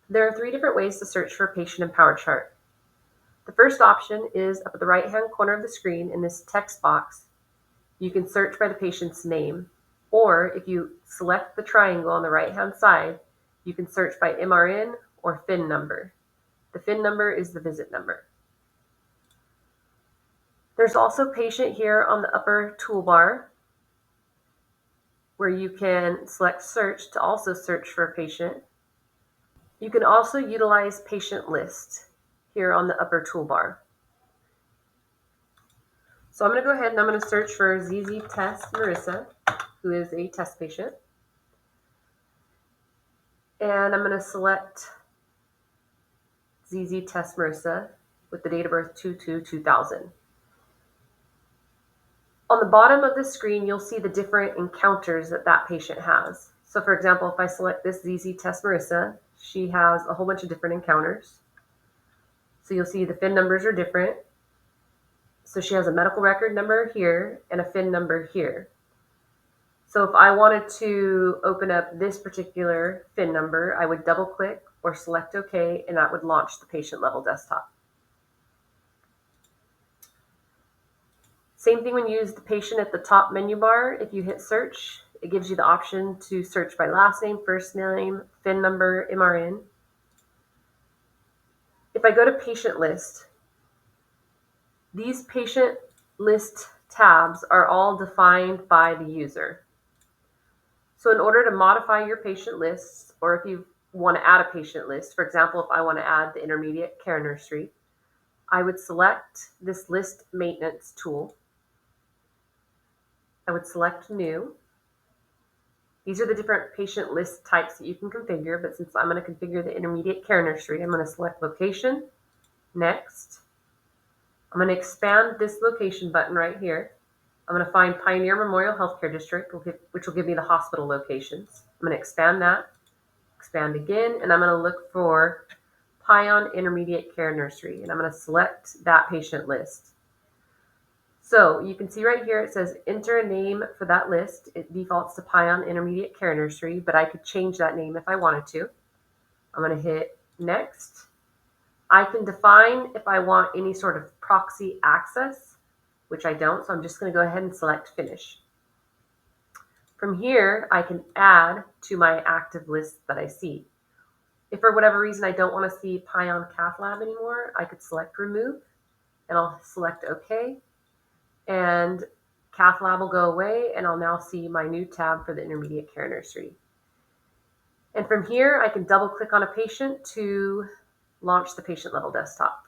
There are 3 different ways to search for a patient in PowerChart. The first option is up at the right-hand corner of the screen in this text box. You can search by the patient's name, or if you select the triangle on the right-hand side, you can search by MRN or FIN number. The FIN number is the visit number. There's also patient here on the upper toolbar where you can select search to also search for a patient. You can also utilize patient list here on the upper toolbar. So I'm going to go ahead and I'm going to search for ZZ Test Marissa, who is a test patient. And I'm going to select ZZ Test Marissa with the date of birth 2/2/2000. On the bottom of the screen, you'll see the different encounters that patient has. So for example, if I select this ZZ Test Marissa, she has a whole bunch of different encounters. So you'll see the FIN numbers are different. So she has a medical record number here and a FIN number here. So if I wanted to open up this particular FIN number, I would double click or select OK, and that would launch the patient level desktop. Same thing when you use the patient at the top menu bar. If you hit search, it gives you the option to search by last name, first name, FIN number, MRN. If I go to patient list, these patient list tabs are all defined by the user. So in order to modify your patient lists, or if you want to add a patient list, for example, if I want to add the intermediate care nursery, I would select this list maintenance tool. I would select new. These are the different patient list types that you can configure, but since I'm going to configure the intermediate care nursery, I'm going to select location, next. I'm going to expand this location button right here. I'm going to find Pioneer Memorial Healthcare District, which will give me the hospital locations. I'm going to expand that, expand again, and I'm going to look for Pion Intermediate Care Nursery, and I'm going to select that patient list. So you can see right here it says enter a name for that list. It defaults to Pion Intermediate Care Nursery, but I could change that name if I wanted to. I'm going to hit next. I can define if I want any sort of proxy access, which I don't, so I'm just going to go ahead and select finish. From here, I can add to my active list that I see. If for whatever reason I don't want to see Pion Cath Lab anymore, I could select remove, and I'll select OK. And Cath Lab will go away, and I'll now see my new tab for the intermediate care nursery. And from here, I can double click on a patient to launch the patient level desktop.